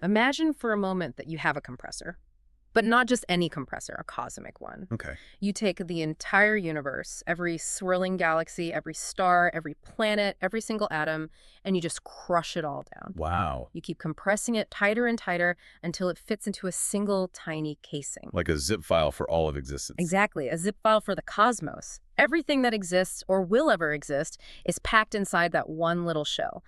Imagine for a moment that you have a compressor, but not just any compressor, a cosmic one. Okay. You take the entire universe, every swirling galaxy, every star, every planet, every single atom, and you just crush it all down. Wow. You keep compressing it tighter and tighter until it fits into a single tiny casing. Like a zip file for all of existence. Exactly, a zip file for the cosmos. Everything that exists or will ever exist is packed inside that one little shell.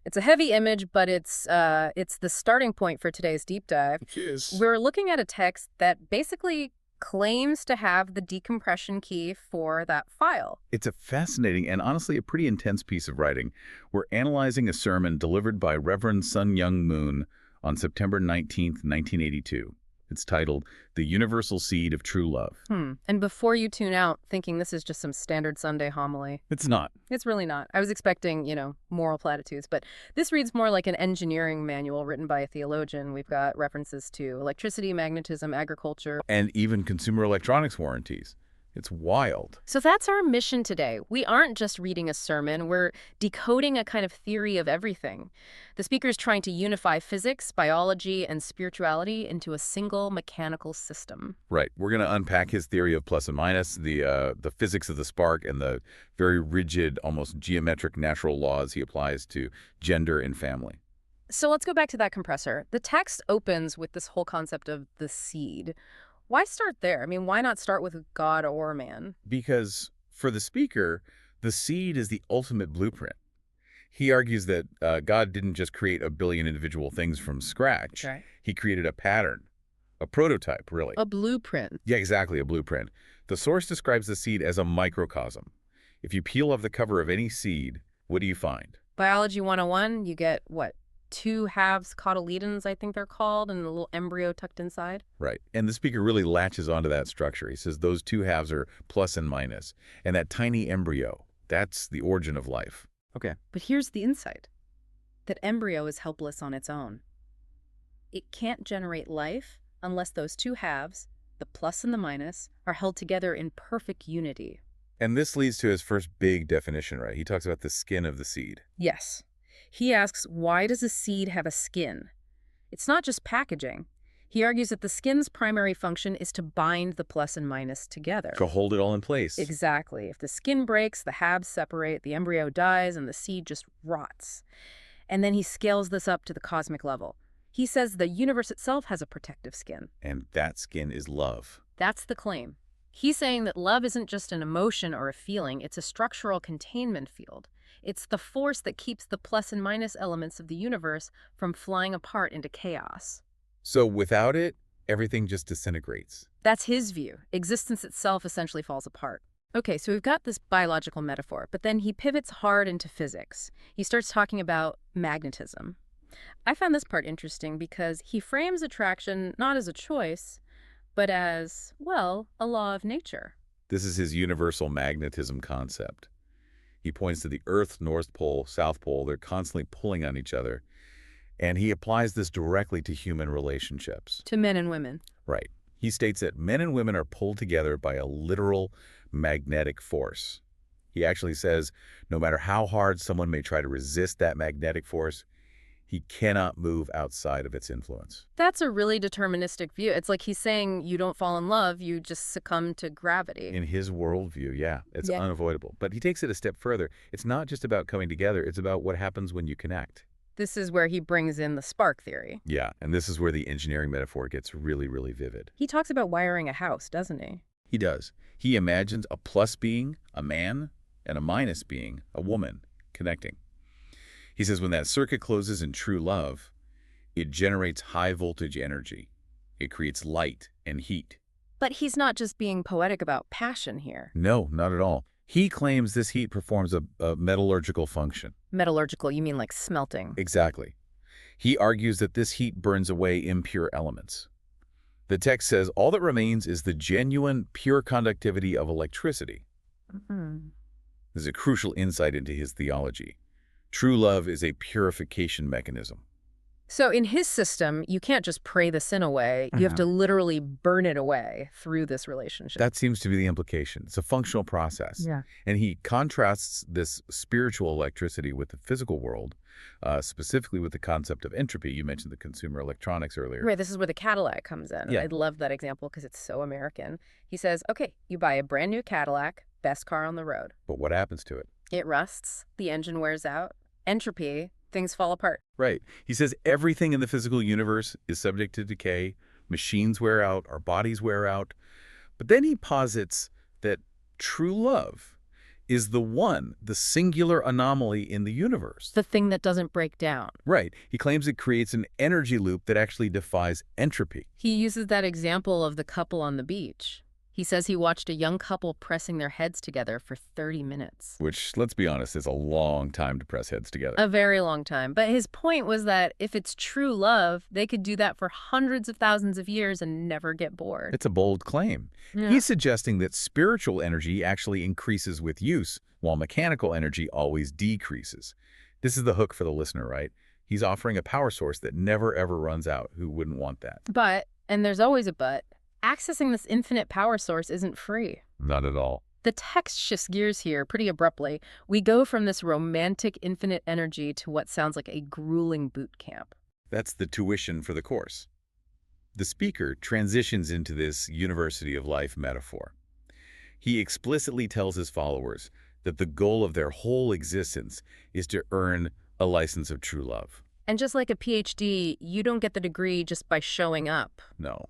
It's a heavy image, but it's the starting point for today's deep dive. Yes. We're looking at a text that basically claims to have the decompression key for that file. It's a fascinating and honestly a pretty intense piece of writing. We're analyzing a sermon delivered by Reverend Myung Moon on September 19th, 1982. It's titled, The Universal Seed of True Love. And before you tune out thinking this is just some standard Sunday homily, It's not. it's really not. I was expecting, moral platitudes, but this reads more like an engineering manual written by a theologian. We've got references to electricity, magnetism, agriculture. And even consumer electronics warranties. It's wild. So that's our mission today. We aren't just reading a sermon, we're decoding a kind of theory of everything. The speaker's trying to unify physics, biology, and spirituality into a single mechanical system. Right. We're going to unpack his theory of plus and minus, the physics of the spark, and the very rigid, almost geometric natural laws he applies to gender and family. So let's go back to that compressor. The text opens with this whole concept of the seed. Why start there? I mean, why not start with God or man? Because for the speaker, the seed is the ultimate blueprint. He argues that God didn't just create a billion individual things from scratch. Right. He created a pattern, a prototype, really. A blueprint. Yeah, exactly, a blueprint. The source describes the seed as a microcosm. If you peel off the cover of any seed, what do you find? Biology 101, you get, what, two halves cotyledons, I think they're called, and a little embryo tucked inside? Right. And the speaker really latches onto that structure. He says those two halves are plus and minus. And that tiny embryo, that's the origin of life. Okay. But here's the insight. That embryo is helpless on its own. It can't generate life unless those two halves, the plus and the minus, are held together in perfect unity. And this leads to his first big definition, right? He talks about the skin of the seed. Yes. He asks, why does a seed have a skin? It's not just packaging. He argues that the skin's primary function is to bind the plus and minus together. To hold it all in place. Exactly. If the skin breaks, the halves separate, the embryo dies, and the seed just rots. And then he scales this up to the cosmic level. He says the universe itself has a protective skin. And that skin is love. That's the claim. He's saying that love isn't just an emotion or a feeling, it's a structural containment field. It's the force that keeps the plus and minus elements of the universe from flying apart into chaos. So without it, everything just disintegrates. That's his view. Existence itself essentially falls apart. Okay, so we've got this biological metaphor, but then he pivots hard into physics. He starts talking about magnetism. I found this part interesting because he frames attraction not as a choice, but as, well, a law of nature. This is his universal magnetism concept. He points to the Earth, North Pole, South Pole. They're constantly pulling on each other. And he applies this directly to human relationships. To men and women. Right. He states that men and women are pulled together by a literal magnetic force. He actually says no matter how hard someone may try to resist that magnetic force, he cannot move outside of its influence. That's a really deterministic view. It's like he's saying you don't fall in love, you just succumb to gravity. In his worldview, yeah, it's Yeah. unavoidable. But he takes it a step further. It's not just about coming together. It's about what happens when you connect. This is where he brings in the spark theory. Yeah, and this is where the engineering metaphor gets really, really vivid. He talks about wiring a house, doesn't he? He does. He imagines a plus being, a man, and a minus being, a woman, connecting. He says when that circuit closes in true love, it generates high voltage energy. It creates light and heat. But he's not just being poetic about passion here. No, not at all. He claims this heat performs a metallurgical function. Metallurgical, you mean like smelting? Exactly. He argues that this heat burns away impure elements. The text says all that remains is the genuine, pure conductivity of electricity. This is a crucial insight into his theology. True love is a purification mechanism. So in his system, you can't just pray the sin away. You have to literally burn it away through this relationship. That seems to be the implication. It's a functional process. Yeah. And he contrasts this spiritual electricity with the physical world specifically with the concept of entropy. You mentioned the consumer electronics earlier. Right, this is where the Cadillac comes in. Yeah. I love that example because it's so American. He says, okay, you buy a brand new Cadillac, best car on the road. But what happens to it? It rusts, the engine wears out, entropy, things fall apart. Right. He says everything in the physical universe is subject to decay. Machines wear out, our bodies wear out. But then he posits that true love is the singular anomaly in the universe. The thing that doesn't break down. Right. He claims it creates an energy loop that actually defies entropy. He uses that example of the couple on the beach. He says he watched a young couple pressing their heads together for 30 minutes. Which, let's be honest, is a long time to press heads together. A very long time. But his point was that if it's true love, they could do that for hundreds of thousands of years and never get bored. It's a bold claim. Yeah. He's suggesting that spiritual energy actually increases with use, while mechanical energy always decreases. This is the hook for the listener, right? He's offering a power source that never ever runs out. Who wouldn't want that? But, and there's always a but, accessing this infinite power source isn't free. Not at all. The text shifts gears here pretty abruptly. We go from this romantic infinite energy to what sounds like a grueling boot camp. That's the tuition for the course. The speaker transitions into this University of Life metaphor. He explicitly tells his followers that the goal of their whole existence is to earn a license of true love. And just like a PhD, you don't get the degree just by showing up. No.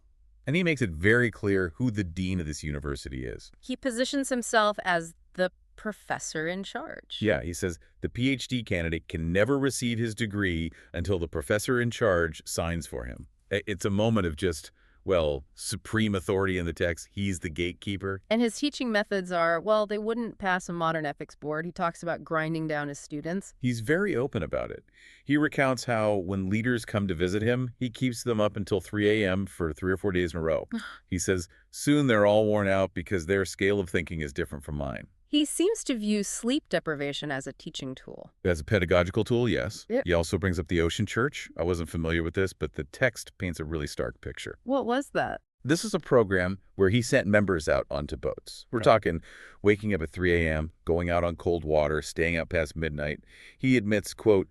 And he makes it very clear who the dean of this university is. He positions himself as the professor in charge. Yeah, he says the PhD candidate can never receive his degree until the professor in charge signs for him. It's a moment of just, well, supreme authority in the text. He's the gatekeeper. And his teaching methods are, well, they wouldn't pass a modern ethics board. He talks about grinding down his students. He's very open about it. He recounts how when leaders come to visit him, he keeps them up until 3 a.m. for 3 or 4 days in a row. He says, soon they're all worn out because their scale of thinking is different from mine. He seems to view sleep deprivation as a teaching tool. As a pedagogical tool, yes. Yep. He also brings up the Ocean Church. I wasn't familiar with this, but the text paints a really stark picture. What was that? This is a program where he sent members out onto boats. We're Right. talking waking up at 3 a.m., going out on cold water, staying out past midnight. He admits, quote,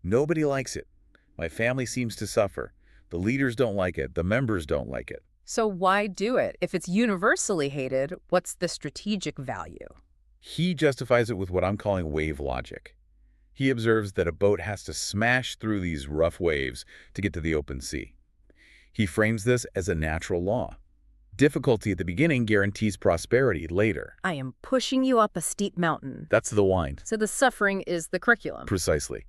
"Nobody likes it. My family seems to suffer. The leaders don't like it. The members don't like it." So why do it? If it's universally hated, what's the strategic value? He justifies it with what I'm calling wave logic. He observes that a boat has to smash through these rough waves to get to the open sea. He frames this as a natural law. Difficulty at the beginning guarantees prosperity later. I am pushing you up a steep mountain. That's the wind. So the suffering is the curriculum. Precisely.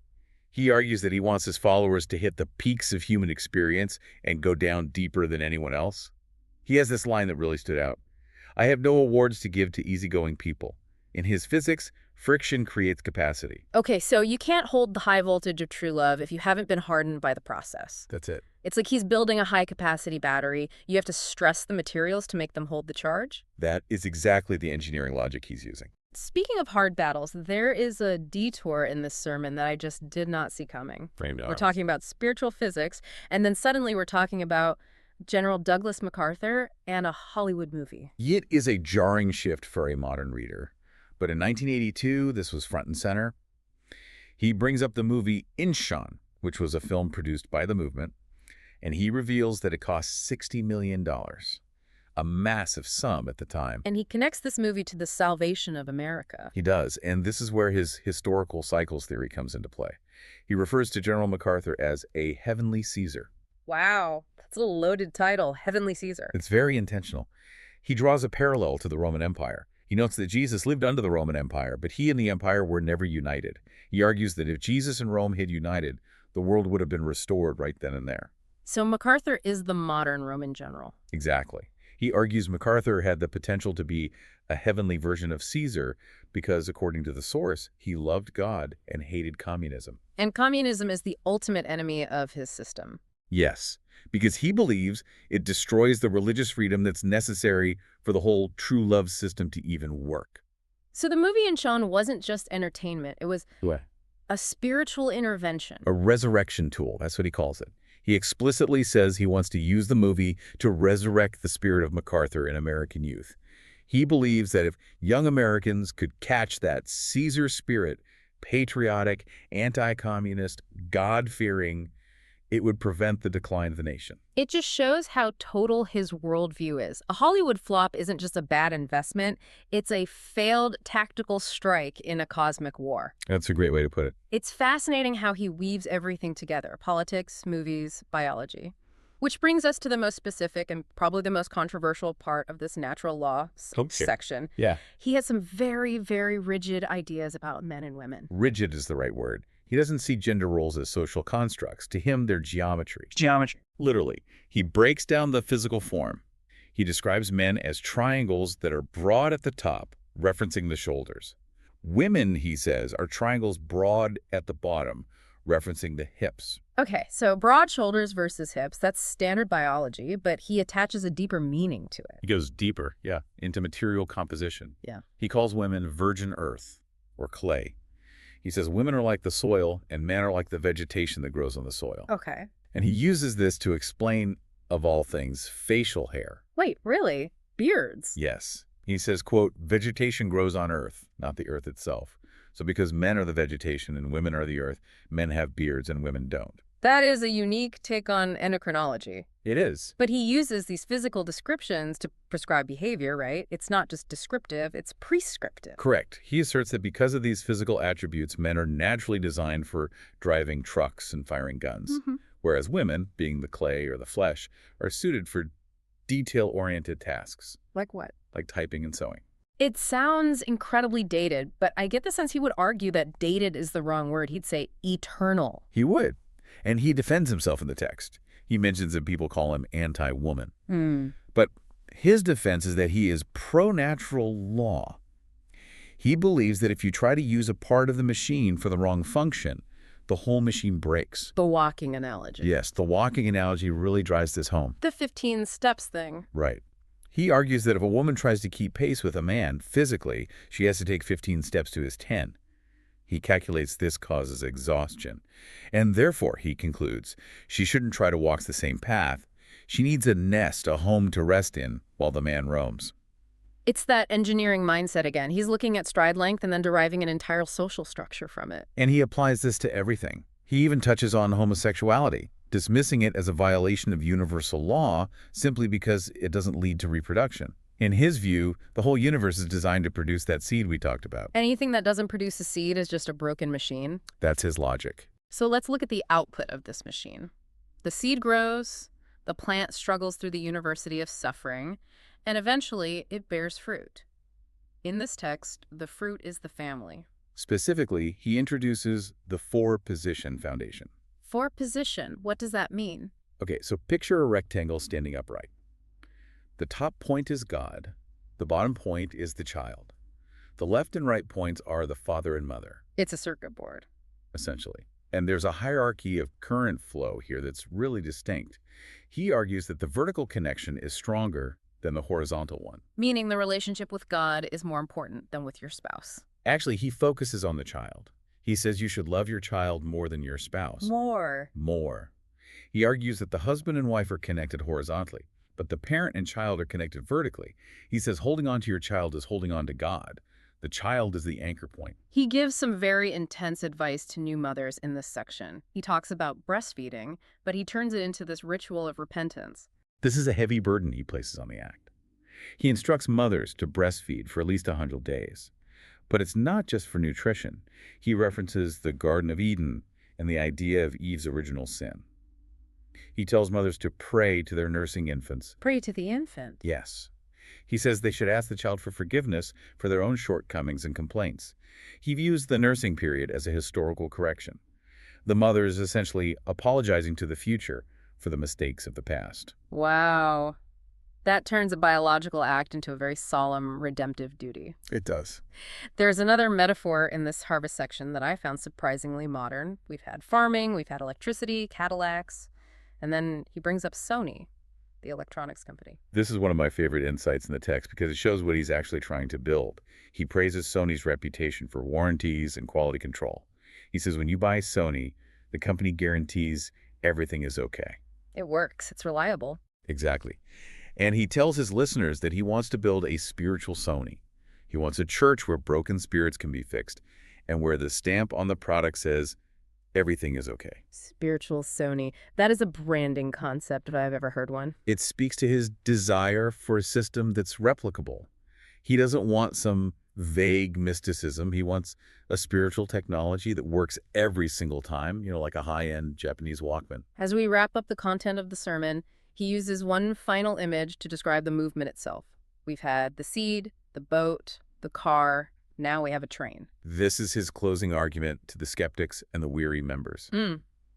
He argues that he wants his followers to hit the peaks of human experience and go down deeper than anyone else. He has this line that really stood out. I have no awards to give to easygoing people. In his physics, friction creates capacity. Okay, so you can't hold the high voltage of true love if you haven't been hardened by the process. That's it. It's like he's building a high-capacity battery. You have to stress the materials to make them hold the charge. That is exactly the engineering logic he's using. Speaking of hard battles, there is a detour in this sermon that I just did not see coming. Framed We're talking about spiritual physics, and then suddenly we're talking about General Douglas MacArthur and a Hollywood movie. It is a jarring shift for a modern reader. But in 1982, this was front and center. He brings up the movie Inchon, which was a film produced by the movement, and he reveals that it cost $60 million, a massive sum at the time. And he connects this movie to the salvation of America. He does, and this is where his historical cycles theory comes into play. He refers to General MacArthur as a heavenly Caesar. Wow, that's a loaded title, Heavenly Caesar. It's very intentional. He draws a parallel to the Roman Empire. He notes that Jesus lived under the Roman Empire, but he and the empire were never united. He argues that if Jesus and Rome had united, the world would have been restored right then and there. So MacArthur is the modern Roman general. Exactly. He argues MacArthur had the potential to be a heavenly version of Caesar because, according to the source, he loved God and hated communism. And communism is the ultimate enemy of his system. Yes, because he believes it destroys the religious freedom that's necessary for the whole true love system to even work. So the movie Inchon wasn't just entertainment. It was What? a spiritual intervention. A resurrection tool, that's what he calls it. He explicitly says he wants to use the movie to resurrect the spirit of MacArthur in American youth. He believes that if young Americans could catch that Caesar spirit, patriotic, anti-communist, God-fearing. It would prevent the decline of the nation. It just shows how total his worldview is. A Hollywood flop isn't just a bad investment, it's a failed tactical strike in a cosmic war. That's a great way to put it. It's fascinating how he weaves everything together, politics, movies, biology. Which brings us to the most specific and probably the most controversial part of this natural law section. Yeah. He has some very, very rigid ideas about men and women. Rigid is the right word. He doesn't see gender roles as social constructs. To him, they're geometry. Geometry. Literally. He breaks down the physical form. He describes men as triangles that are broad at the top, referencing the shoulders. Women, he says, are triangles broad at the bottom, referencing the hips. Okay, so broad shoulders versus hips, that's standard biology, but he attaches a deeper meaning to it. He goes deeper, into material composition. Yeah. He calls women virgin earth, or clay. He says women are like the soil and men are like the vegetation that grows on the soil. Okay. And he uses this to explain, of all things, facial hair. Wait, really? Beards? Yes. He says, quote, vegetation grows on earth, not the earth itself. So because men are the vegetation and women are the earth, men have beards and women don't. That is a unique take on endocrinology. It is. But he uses these physical descriptions to prescribe behavior, right? It's not just descriptive, it's prescriptive. Correct. He asserts that because of these physical attributes, men are naturally designed for driving trucks and firing guns, whereas women, being the clay or the flesh, are suited for detail-oriented tasks. Like what? Like typing and sewing. It sounds incredibly dated, but I get the sense he would argue that dated is the wrong word. He'd say eternal. He would. And he defends himself in the text. He mentions that people call him anti-woman. But his defense is that he is pro-natural law. He believes that if you try to use a part of the machine for the wrong function, the whole machine breaks. The walking analogy. Yes, the walking analogy really drives this home. The 15 steps thing. Right. He argues that if a woman tries to keep pace with a man physically, she has to take 15 steps to his 10. He calculates this causes exhaustion. And therefore, he concludes, she shouldn't try to walk the same path. She needs a nest, a home to rest in while the man roams. It's that engineering mindset again. He's looking at stride length and then deriving an entire social structure from it. And he applies this to everything. He even touches on homosexuality, dismissing it as a violation of universal law simply because it doesn't lead to reproduction. In his view, the whole universe is designed to produce that seed we talked about. Anything that doesn't produce a seed is just a broken machine. That's his logic. So let's look at the output of this machine. The seed grows, the plant struggles through the university of suffering, and eventually it bears fruit. In this text, the fruit is the family. Specifically, he introduces the four-position foundation. Four-position, what does that mean? Okay, so picture a rectangle standing upright. The top point is God. The bottom point is the child. The left and right points are the father and mother. It's a circuit board. Essentially. And there's a hierarchy of current flow here that's really distinct. He argues that the vertical connection is stronger than the horizontal one. Meaning the relationship with God is more important than with your spouse. Actually, he focuses on the child. He says you should love your child more than your spouse. More. He argues that the husband and wife are connected horizontally, but the parent and child are connected vertically. He says holding on to your child is holding on to God. The child is the anchor point. He gives some very intense advice to new mothers in this section. He talks about breastfeeding, but he turns it into this ritual of repentance. This is a heavy burden he places on the act. He instructs mothers to breastfeed for at least 100 days. But it's not just for nutrition. He references the Garden of Eden and the idea of Eve's original sin. He tells mothers to pray to their nursing infants. Pray to the infant? Yes. He says they should ask the child for forgiveness for their own shortcomings and complaints. He views the nursing period as a historical correction. The mother is essentially apologizing to the future for the mistakes of the past. Wow. That turns a biological act into a very solemn, redemptive duty. It does. There's another metaphor in this harvest section that I found surprisingly modern. We've had farming, we've had electricity, Cadillacs, and then he brings up Sony, the electronics company. This is one of my favorite insights in the text because it shows what he's actually trying to build. He praises Sony's reputation for warranties and quality control. He says when you buy Sony, the company guarantees everything is okay. It works. It's reliable. Exactly. And he tells his listeners that he wants to build a spiritual Sony. He wants a church where broken spirits can be fixed and where the stamp on the product says, everything is okay. Spiritual Sony. That is a branding concept if I've ever heard one. It speaks to his desire for a system that's replicable. He doesn't want some vague mysticism. He wants a spiritual technology that works every single time, like a high-end Japanese Walkman. As we wrap up the content of the sermon, he uses one final image to describe the movement itself. We've had the seed, the boat, the car. Now we have a train. This is his closing argument to the skeptics and the weary members.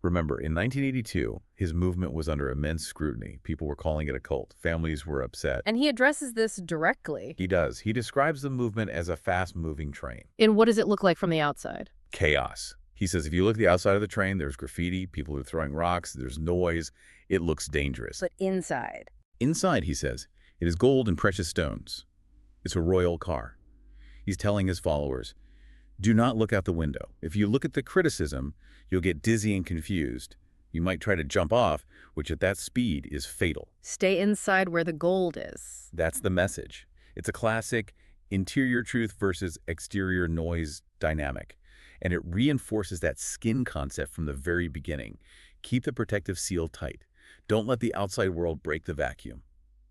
Remember, in 1982, his movement was under immense scrutiny. People were calling it a cult. Families were upset. And he addresses this directly. He does. He describes the movement as a fast-moving train. And what does it look like from the outside? Chaos. He says if you look at the outside of the train, there's graffiti, people are throwing rocks, there's noise. It looks dangerous. But inside? Inside, he says, it is gold and precious stones. It's a royal car. He's telling his followers, do not look out the window. If you look at the criticism, you'll get dizzy and confused. You might try to jump off, which at that speed is fatal. Stay inside where the gold is. That's the message. It's a classic interior truth versus exterior noise dynamic. And it reinforces that skin concept from the very beginning. Keep the protective seal tight. Don't let the outside world break the vacuum.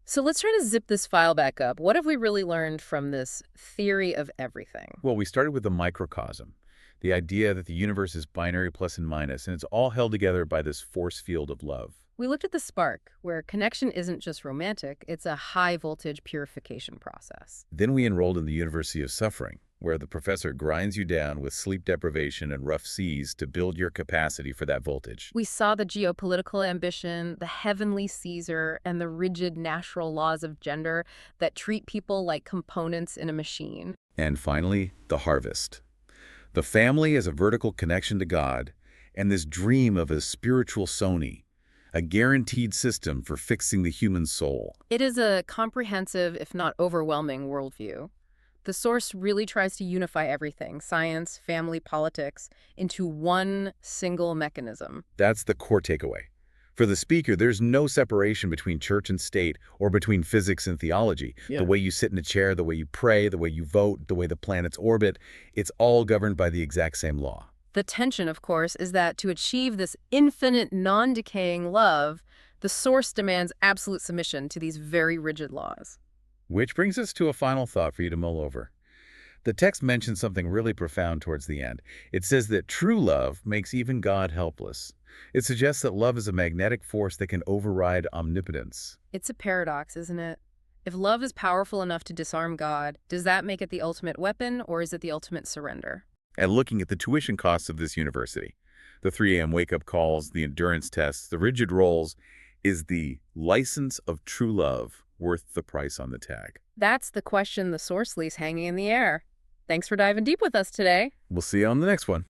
So let's try to zip this file back up. What have we really learned from this theory of everything? Well, we started with the microcosm, the idea that the universe is binary plus and minus, and it's all held together by this force field of love. We looked at the spark, where connection isn't just romantic, it's a high-voltage purification process. Then we enrolled in the University of Suffering, where the professor grinds you down with sleep deprivation and rough seas to build your capacity for that voltage. We saw the geopolitical ambition, the heavenly Caesar, and the rigid natural laws of gender that treat people like components in a machine. And finally, the harvest. The family as a vertical connection to God, and this dream of a spiritual Sony, a guaranteed system for fixing the human soul. It is a comprehensive, if not overwhelming, worldview. The source really tries to unify everything, science, family, politics, into one single mechanism. That's the core takeaway. For the speaker, there's no separation between church and state or between physics and theology. Yeah. The way you sit in a chair, the way you pray, the way you vote, the way the planets orbit, it's all governed by the exact same law. The tension, of course, is that to achieve this infinite, non-decaying love, the source demands absolute submission to these very rigid laws. Which brings us to a final thought for you to mull over. The text mentions something really profound towards the end. It says that true love makes even God helpless. It suggests that love is a magnetic force that can override omnipotence. It's a paradox, isn't it? If love is powerful enough to disarm God, does that make it the ultimate weapon, or is it the ultimate surrender? And looking at the tuition costs of this university, the 3 a.m. wake-up calls, the endurance tests, the rigid roles, is the license of true love worth the price on the tag? That's the question the source leaves hanging in the air. Thanks for diving deep with us today. We'll see you on the next one.